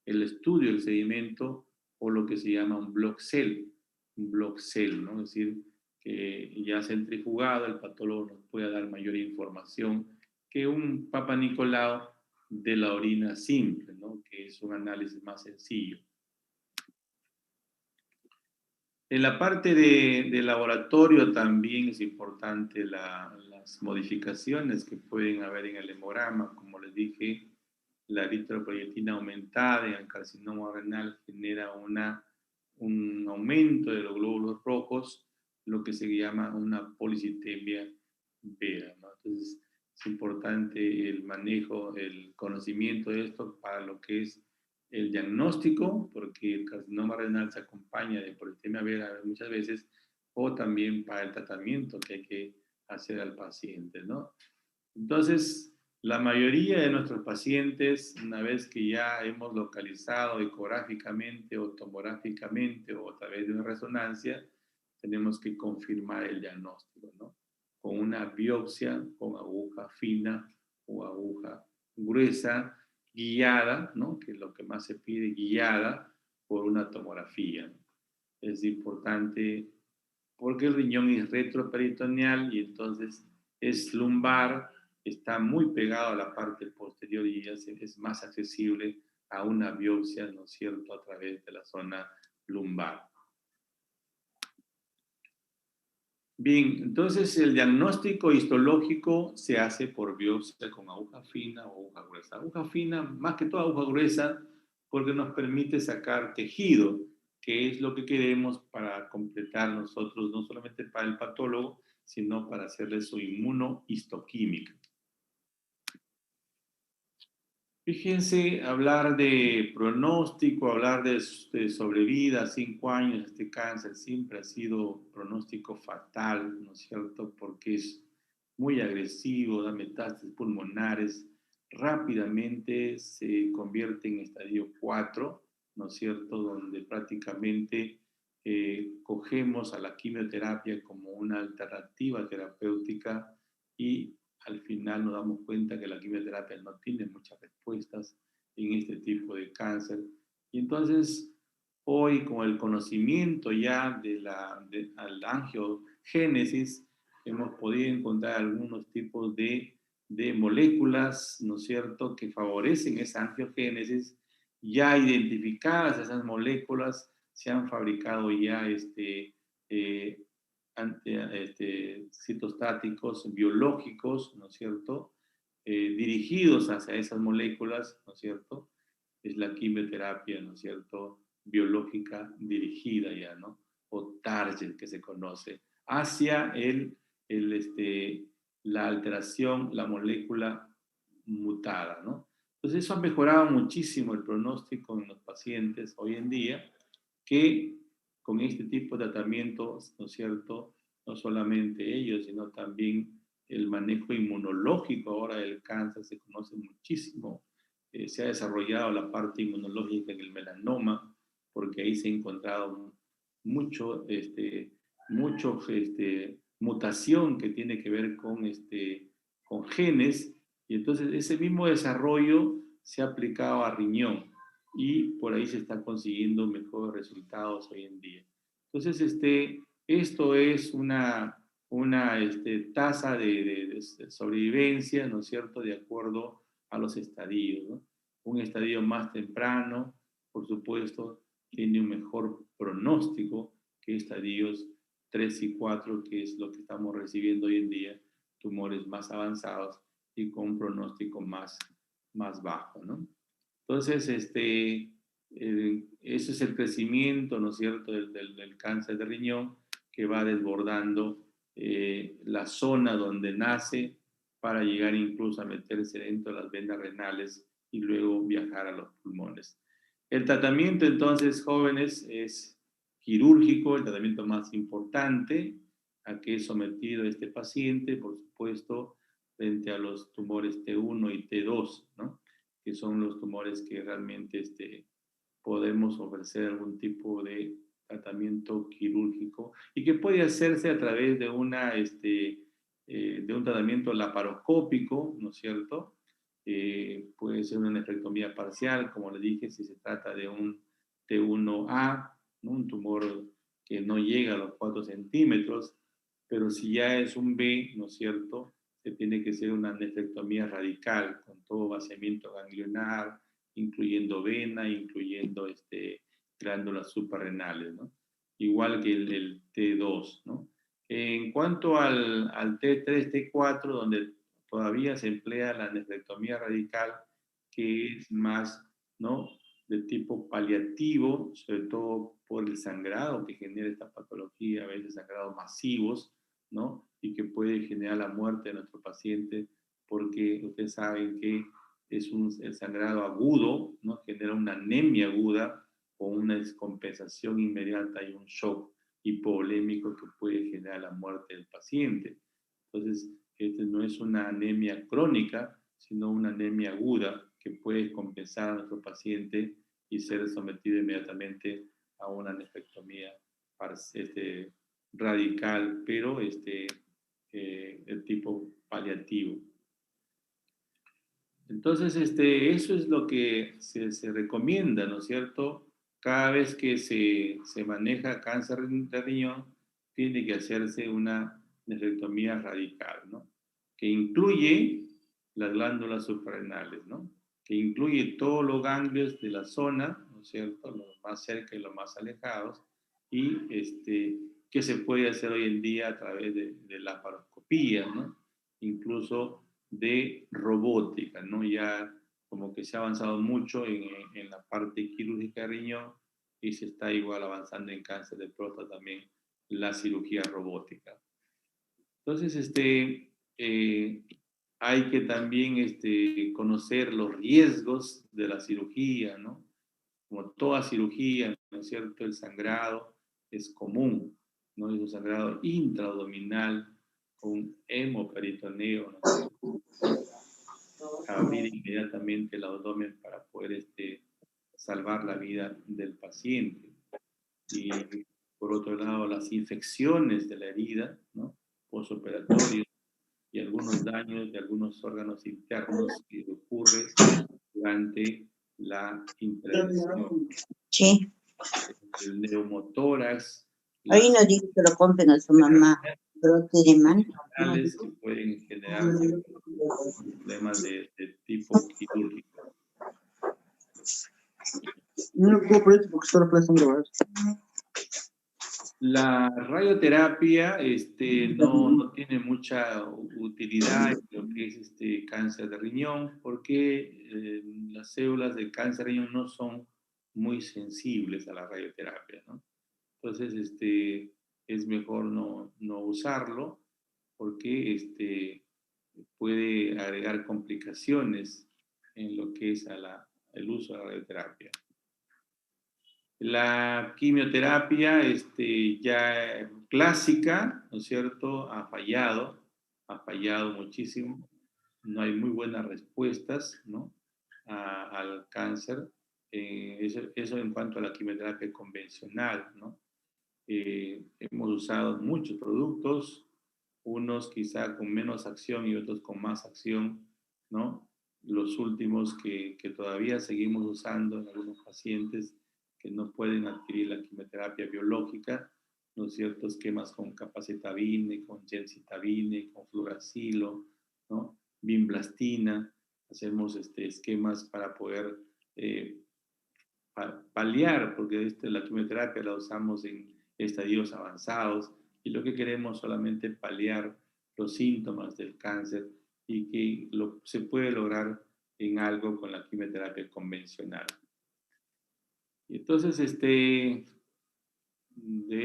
el estudio del sedimento o lo que se llama un block cell, ¿no? Es decir, que ya centrifugado, el patólogo nos puede dar mayor información que un Papa Nicolau de la orina simple, ¿no?, que es un análisis más sencillo. En la parte de laboratorio también es importante las modificaciones que pueden haber en el hemograma. Como les dije, la eritropoyetina aumentada en el carcinoma renal genera un aumento de los glóbulos rojos, lo que se llama una policitemia vera, ¿no? Entonces, es importante el manejo, el conocimiento de esto para lo que es el diagnóstico, porque el carcinoma renal se acompaña de politemia vera muchas veces, o también para el tratamiento que hay que hacer al paciente, ¿no? Entonces, la mayoría de nuestros pacientes, una vez que ya hemos localizado ecográficamente o tomográficamente o a través de una resonancia, tenemos que confirmar el diagnóstico, ¿no? Con una biopsia con aguja fina o aguja gruesa, guiada, ¿no?, que es lo que más se pide, guiada por una tomografía, ¿no? Es importante porque el riñón es retroperitoneal y entonces es lumbar, está muy pegado a la parte posterior y es más accesible a una biopsia, ¿no es cierto?, a través de la zona lumbar. Bien, entonces el diagnóstico histológico se hace por biopsia con aguja fina o aguja gruesa. Aguja fina, más que todo aguja gruesa, porque nos permite sacar tejido, que es lo que queremos para completar nosotros, no solamente para el patólogo, sino para hacerle su inmunohistoquímica. Fíjense, hablar de pronóstico, hablar de sobrevida, 5 años, este cáncer siempre ha sido pronóstico fatal, ¿no es cierto? Porque es muy agresivo, da metástasis pulmonares, rápidamente se convierte en estadio 4, ¿no es cierto? Donde prácticamente cogemos a la quimioterapia como una alternativa terapéutica y al final nos damos cuenta que la quimioterapia no tiene muchas respuestas en este tipo de cáncer. Y entonces, hoy con el conocimiento ya de la angiogénesis, hemos podido encontrar algunos tipos de moléculas, ¿no es cierto?, que favorecen esa angiogénesis. Ya identificadas esas moléculas, se han fabricado ya eh, citostáticos biológicos, ¿no es cierto?, dirigidos hacia esas moléculas, ¿no es cierto? Es la quimioterapia, ¿no es cierto?, biológica dirigida ya, ¿no? O target que se conoce, hacia la alteración, la molécula mutada, ¿no? Entonces eso ha mejorado muchísimo el pronóstico en los pacientes hoy en día, que con este tipo de tratamientos, ¿no es cierto?, no solamente ellos, sino también el manejo inmunológico ahora del cáncer se conoce muchísimo. Se ha desarrollado la parte inmunológica en el melanoma, porque ahí se ha encontrado mucho, mutación que tiene que ver con genes, y entonces ese mismo desarrollo se ha aplicado a riñón, y por ahí se están consiguiendo mejores resultados hoy en día. Entonces, esto es una tasa de sobrevivencia, ¿no es cierto?, de acuerdo a los estadios, ¿no? Un estadio más temprano, por supuesto, tiene un mejor pronóstico que estadios 3 y 4, que es lo que estamos recibiendo hoy en día, tumores más avanzados y con un pronóstico más bajo, ¿no? Entonces, ese es el crecimiento, ¿no es cierto?, del cáncer de riñón, que va desbordando la zona donde nace para llegar incluso a meterse dentro de las venas renales y luego viajar a los pulmones. El tratamiento, entonces, jóvenes, es quirúrgico, el tratamiento más importante a que es sometido este paciente, por supuesto, frente a los tumores T1 y T2, ¿no?, que son los tumores que realmente podemos ofrecer algún tipo de tratamiento quirúrgico y que puede hacerse a través de de un tratamiento laparoscópico, ¿no es cierto? Puede ser una nefrectomía parcial, como le dije, si se trata de un T1A, ¿no?, un tumor que no llega a los 4 centímetros, pero si ya es un B, ¿no es cierto?, se tiene que hacer una nefrectomía radical con todo vaciamiento ganglionar, incluyendo vena, incluyendo glándulas suprarrenales, ¿no? Igual que el T2, ¿no? En cuanto al T3, T4, donde todavía se emplea la nefrectomía radical, que es más, ¿no?, de tipo paliativo, sobre todo por el sangrado que genera esta patología, a veces sangrados masivos, ¿no?, y que puede generar la muerte de nuestro paciente, porque ustedes saben que el sangrado agudo, ¿no?, genera una anemia aguda o una descompensación inmediata y un shock hipovolémico que puede generar la muerte del paciente. Entonces, no es una anemia crónica, sino una anemia aguda que puede compensar a nuestro paciente y ser sometido inmediatamente a una nefrectomía radical, pero de tipo paliativo. Entonces, eso es lo que se recomienda, ¿no es cierto? Cada vez que se maneja cáncer de riñón, tiene que hacerse una nefrectomía radical, ¿no?, que incluye las glándulas suprarrenales, ¿no?, que incluye todos los ganglios de la zona, ¿no es cierto?, los más cerca y los más alejados, y que se puede hacer hoy en día a través de laparoscopía, ¿no?, incluso de robótica, ¿no? Ya como que se ha avanzado mucho en la parte quirúrgica de riñón, y se está igual avanzando en cáncer de próstata también la cirugía robótica. Entonces, hay que también conocer los riesgos de la cirugía, ¿no? Como toda cirugía, ¿no es cierto?, el sangrado es común, ¿no? Es un sangrado intraabdominal con hemoperitoneo, ¿no es cierto?, abrir inmediatamente el abdomen para poder salvar la vida del paciente. Y por otro lado, las infecciones de la herida, ¿no?, postoperatorio, y algunos daños de algunos órganos internos que ocurre durante la intervención. Sí. El neumotórax, Ahí las no dice que lo compren a su mamá, pero tiene mal. que pueden generar problemas de tipo quirúrgico. No lo puedo poner porque solo puedes grabar. La radioterapia no tiene mucha utilidad en lo que es cáncer de riñón, porque las células del cáncer de riñón no son muy sensibles a la radioterapia, ¿no? Entonces, es mejor no usarlo, porque puede agregar complicaciones en lo que es el uso de la radioterapia. La quimioterapia ya clásica, ¿no es cierto?, ha fallado ha fallado muchísimo. No hay muy buenas respuestas, ¿no? Al cáncer. Eso en cuanto a la quimioterapia convencional, ¿no? Hemos usado muchos productos, unos quizá con menos acción y otros con más acción, ¿no? Los últimos que todavía seguimos usando en algunos pacientes que no pueden adquirir la quimioterapia biológica, ¿no es cierto? Esquemas con capacitabine, con gemcitabine, con fluoracilo, ¿no? Vinblastina, hacemos esquemas para poder eh, paliar, porque la quimioterapia la usamos en estadios avanzados y lo que queremos solamente paliar los síntomas del cáncer y que se puede lograr en algo con la quimioterapia convencional. Y entonces, de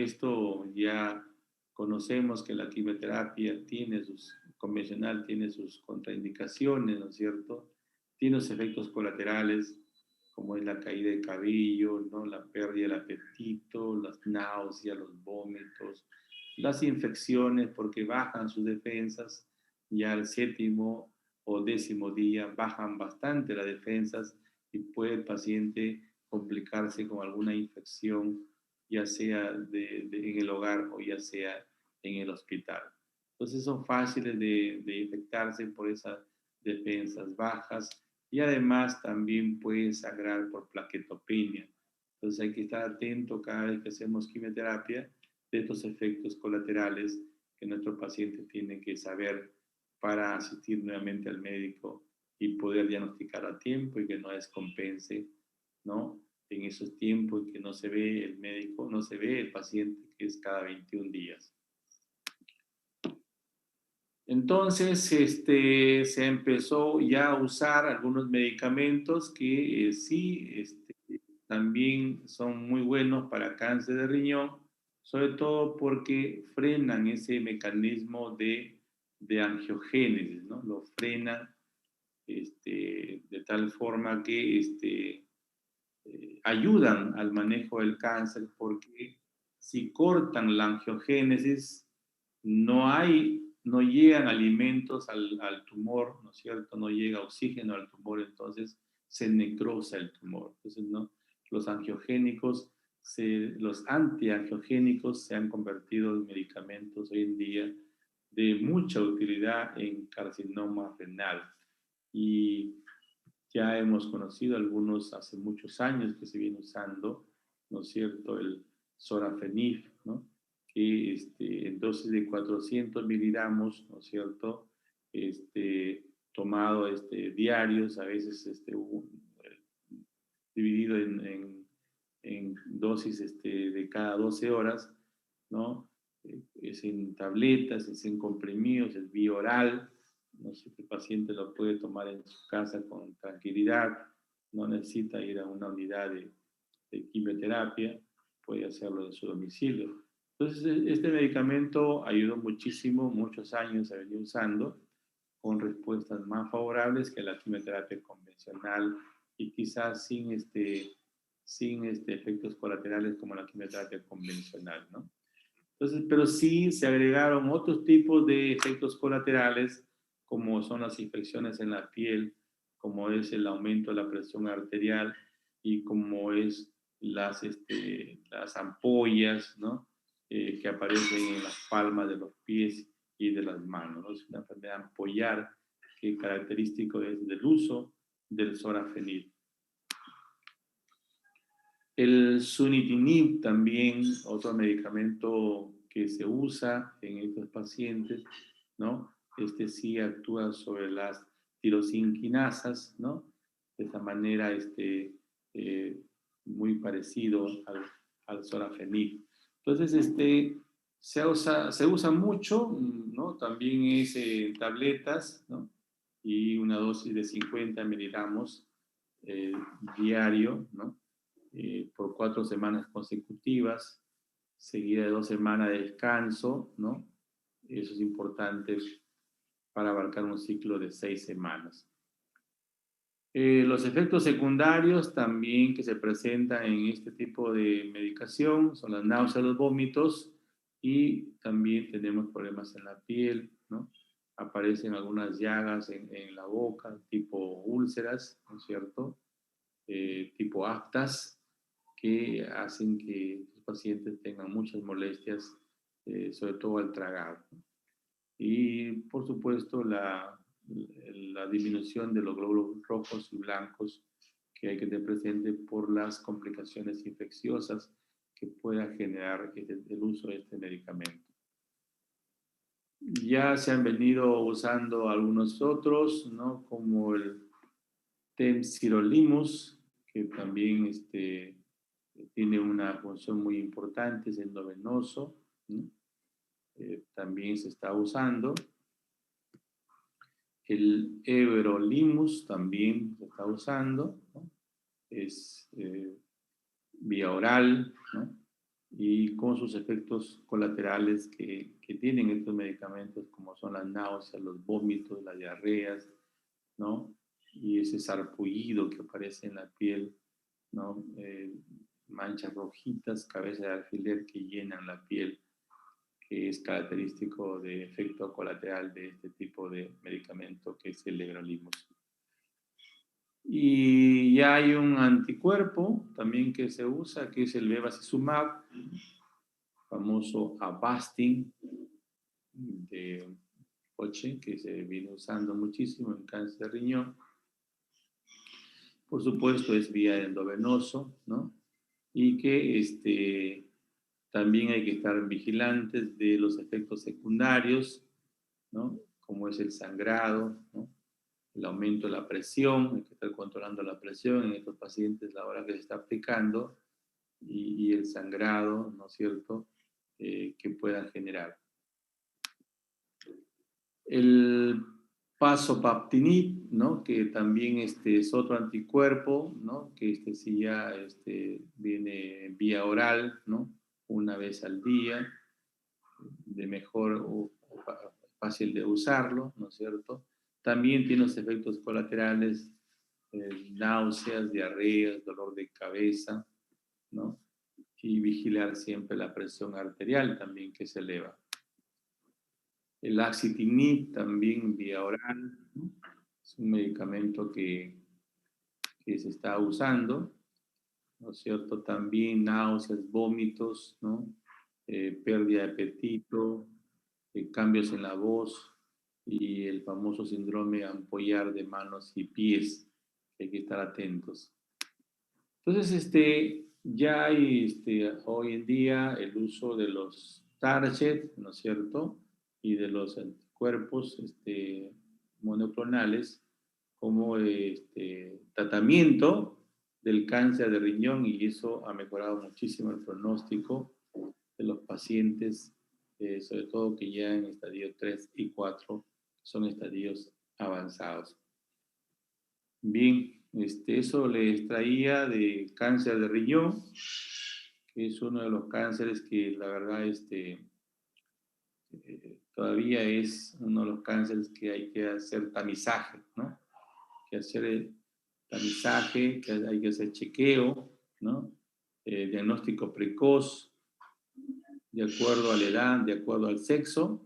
esto ya conocemos que la quimioterapia convencional tiene sus contraindicaciones, ¿no es cierto? Tiene los efectos colaterales, como es la caída de cabello, ¿no? La pérdida del apetito, las náuseas, los vómitos, las infecciones, porque bajan sus defensas, ya al 7º o 10º día bajan bastante las defensas y puede el paciente complicarse con alguna infección, ya sea en el hogar o ya sea en el hospital. Entonces son fáciles de infectarse por esas defensas bajas y además también puede sangrar por plaquetopenia. Entonces hay que estar atento cada vez que hacemos quimioterapia de estos efectos colaterales que nuestro paciente tiene que saber para asistir nuevamente al médico y poder diagnosticar a tiempo y que no descompense, ¿no? En esos tiempos que no se ve el médico, no se ve el paciente, que es cada 21 días. Entonces, se empezó ya a usar algunos medicamentos que sí, también son muy buenos para cáncer de riñón, sobre todo porque frenan ese mecanismo de angiogénesis, ¿no? Lo frenan de tal forma que ayudan al manejo del cáncer, porque si cortan la angiogénesis, no llegan alimentos al tumor, ¿no es cierto? No llega oxígeno al tumor, entonces se necrosa el tumor. Entonces, ¿no? Los antiangiogénicos se han convertido en medicamentos hoy en día de mucha utilidad en carcinoma renal. Y ya hemos conocido algunos hace muchos años que se viene usando, ¿no es cierto?, el sorafenib, ¿no? Que en dosis de 400 miligramos, ¿no es cierto?, tomado diarios, a veces dividido en dosis de cada 12 horas, ¿no? Es en tabletas, es en comprimidos, es vía oral, no sé, el paciente lo puede tomar en su casa con tranquilidad, no necesita ir a una unidad de quimioterapia, puede hacerlo en su domicilio. Entonces, este medicamento ayudó muchísimo, muchos años se venía usando, con respuestas más favorables que la quimioterapia convencional y quizás sin efectos colaterales como la quimioterapia convencional, ¿no? Entonces, pero sí se agregaron otros tipos de efectos colaterales, como son las infecciones en la piel, como es el aumento de la presión arterial y como es las ampollas, ¿no? Que aparecen en las palmas de los pies y de las manos, ¿no? Es una enfermedad ampollar que característico es del uso del sorafenib. El sunitinib también, otro medicamento que se usa en estos pacientes, ¿no? Sí actúa sobre las tirosinquinasas, ¿no? De esa manera, muy parecido al sorafenib. Entonces, se usa mucho, ¿no? También es tabletas, ¿no? Y una dosis de 50 miligramos diario, ¿no? Por 4 semanas consecutivas, seguida de 2 semanas de descanso, ¿no? Eso es importante para abarcar un ciclo de 6 semanas. Los efectos secundarios también que se presentan en este tipo de medicación son las náuseas, los vómitos y también tenemos problemas en la piel, ¿no? aparecen algunas llagas en la boca, tipo úlceras, ¿no es cierto? Tipo aftas, que hacen que los pacientes tengan muchas molestias, sobre todo al tragar. Y, por supuesto, la disminución de los glóbulos rojos y blancos que hay que tener presente por las complicaciones infecciosas que pueda generar el uso de este medicamento. Ya se han venido usando algunos otros, ¿no? Como el temsirolimus, que también tiene una función muy importante, es endovenoso, ¿no? También se está usando. El everolimus también se está usando, ¿no? Es vía oral, ¿no? Y con sus efectos colaterales que tienen estos medicamentos, como son las náuseas, los vómitos, las diarreas, ¿no? Y ese sarpullido que aparece en la piel, ¿no? Manchas rojitas, cabeza de alfiler que llenan la piel, que es característico de efecto colateral de este tipo de medicamento que es el everolimus. Y ya hay un anticuerpo también que se usa, que es el bevacizumab, famoso Avastin de Roche, que se viene usando muchísimo en cáncer de riñón. Por supuesto, es vía endovenoso, ¿no? Y que también hay que estar vigilantes de los efectos secundarios, ¿no? Como es el sangrado, ¿no? El aumento de la presión, hay que estar controlando la presión en estos pacientes a la hora que se está aplicando y el sangrado, ¿no es cierto?, que puedan generar. El pasopaptinib, ¿no? Que también es otro anticuerpo, ¿no? Que sí ya viene vía oral, ¿no? Una vez al día, de mejor o fácil de usarlo, ¿no es cierto? También tiene los efectos colaterales, náuseas, diarreas, dolor de cabeza, ¿no? Y vigilar siempre la presión arterial también que se eleva. El axitinib también vía oral, ¿no? Es un medicamento que se está usando, ¿no es cierto? También náuseas, vómitos, ¿no? Pérdida de apetito, cambios en la voz y el famoso síndrome ampollar de manos y pies, que hay que estar atentos. Entonces, ya hay hoy en día el uso de los target, ¿no es cierto? Y de los anticuerpos monoclonales como tratamiento del cáncer de riñón, y eso ha mejorado muchísimo el pronóstico de los pacientes, sobre todo que ya en estadio 3 y 4 son estadios avanzados. Bien, eso les traía de cáncer de riñón, que es uno de los cánceres que la verdad todavía es uno de los cánceres que hay que hacer tamizaje, ¿no? Que hacer el tamizaje, que hay que hacer chequeo, ¿no? Diagnóstico precoz, de acuerdo a la edad, de acuerdo al sexo,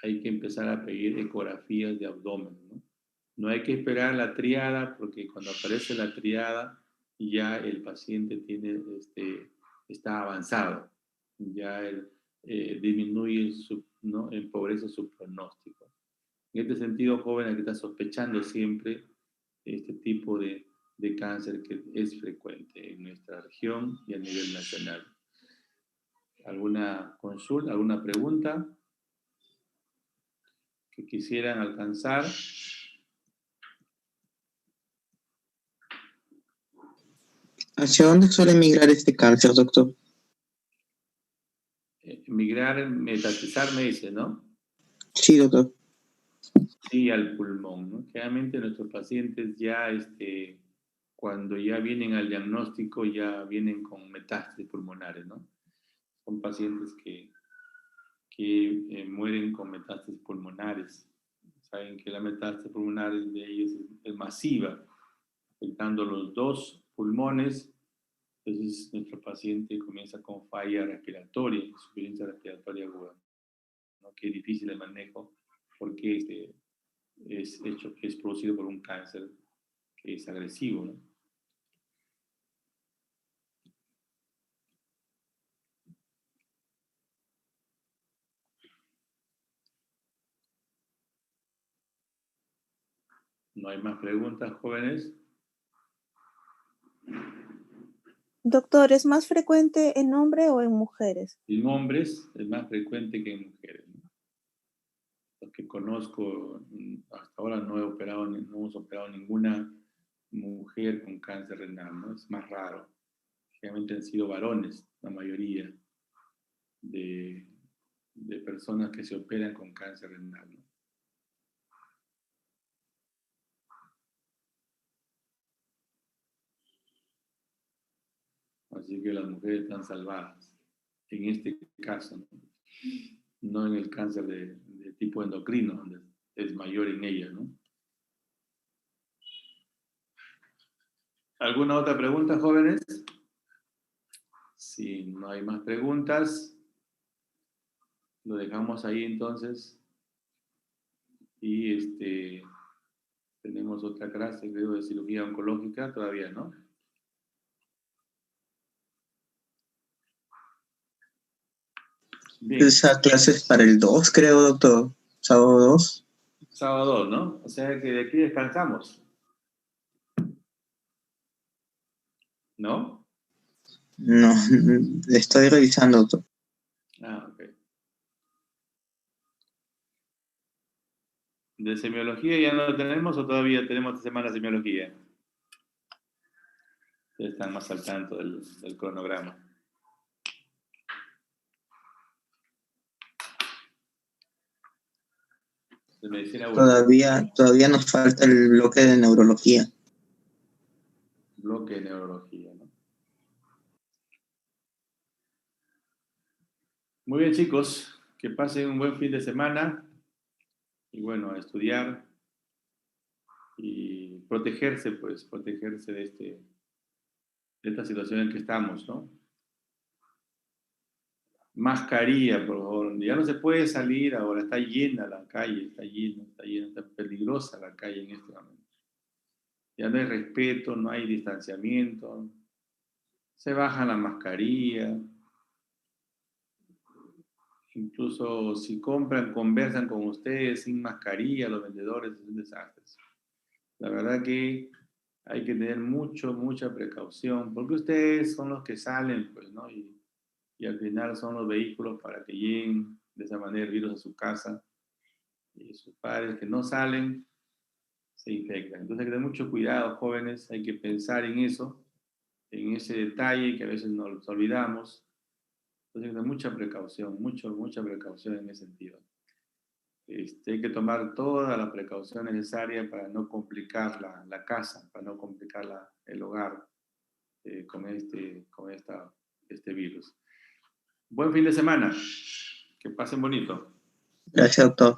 hay que empezar a pedir ecografías de abdomen, ¿no? No hay que esperar la triada, porque cuando aparece la triada ya el paciente está avanzado, ya disminuye, ¿no? Empobrece su pronóstico. En este sentido, joven, hay que estar sospechando siempre este tipo de cáncer que es frecuente en nuestra región y a nivel nacional. ¿Alguna consulta, alguna pregunta que quisieran alcanzar? ¿Hacia dónde suele migrar este cáncer, doctor? Migrar, metastasizar, me dice, ¿no? Sí, doctor. Sí, al pulmón, ¿no? Generalmente nuestros pacientes ya, cuando ya vienen al diagnóstico, ya vienen con metástasis pulmonares, ¿no? Son pacientes que mueren con metástasis pulmonares. Saben que la metástasis pulmonar de ellos es masiva, afectando los dos pulmones. Entonces nuestro paciente comienza con falla respiratoria, insuficiencia respiratoria aguda, ¿no? Que es difícil el manejo porque es producido por un cáncer que es agresivo, ¿no? ¿No hay más preguntas, jóvenes? Doctor, ¿es más frecuente en hombres o en mujeres? En hombres es más frecuente que en mujeres, ¿no? Los que conozco, hasta ahora no hemos operado ninguna mujer con cáncer renal, ¿no? Es más raro. Generalmente han sido varones, la mayoría de personas que se operan con cáncer renal, ¿no? Así que las mujeres están salvadas en este caso, ¿no? No en el cáncer de tipo endocrino, donde es mayor en ellas, ¿no? ¿Alguna otra pregunta, jóvenes? Si no hay más preguntas, lo dejamos ahí entonces. Y tenemos otra clase, creo, de cirugía oncológica, todavía, ¿no? Bien. Esa clase es para el 2, creo, doctor. Sábado 2. Sábado 2, ¿no? O sea que de aquí descansamos. ¿No? No, estoy revisando, doctor. Ah, ok. ¿De semiología ya no lo tenemos o todavía tenemos esta semana semiología? Ustedes están más al tanto del cronograma. De medicina Todavía nos falta el bloque de neurología. Bloque de neurología, ¿no? Muy bien, chicos. Que pasen un buen fin de semana. Y bueno, a estudiar y protegerse, pues, protegerse de esta situación en que estamos, ¿no? Mascarilla, por favor. Ya no se puede salir ahora, está llena la calle, está peligrosa la calle en este momento. Ya no hay respeto, no hay distanciamiento, se baja la mascarilla, incluso si compran, conversan con ustedes sin mascarilla, los vendedores, es un desastre. La verdad que hay que tener mucha precaución, porque ustedes son los que salen, pues, ¿no? Y al final son los vehículos para que lleguen de esa manera el virus a su casa. Y sus padres que no salen se infectan. Entonces hay que tener mucho cuidado, jóvenes, hay que pensar en eso, en ese detalle que a veces nos olvidamos. Entonces hay que tener mucha precaución, mucha precaución en ese sentido. Hay que tomar toda la precaución necesaria para no complicar la casa, para no complicar el hogar con este virus. Buen fin de semana. Que pasen bonito. Gracias, doctor.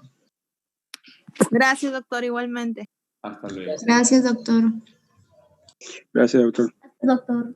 Gracias, doctor, igualmente. Hasta luego. Gracias, doctor. Gracias, doctor. Doctor.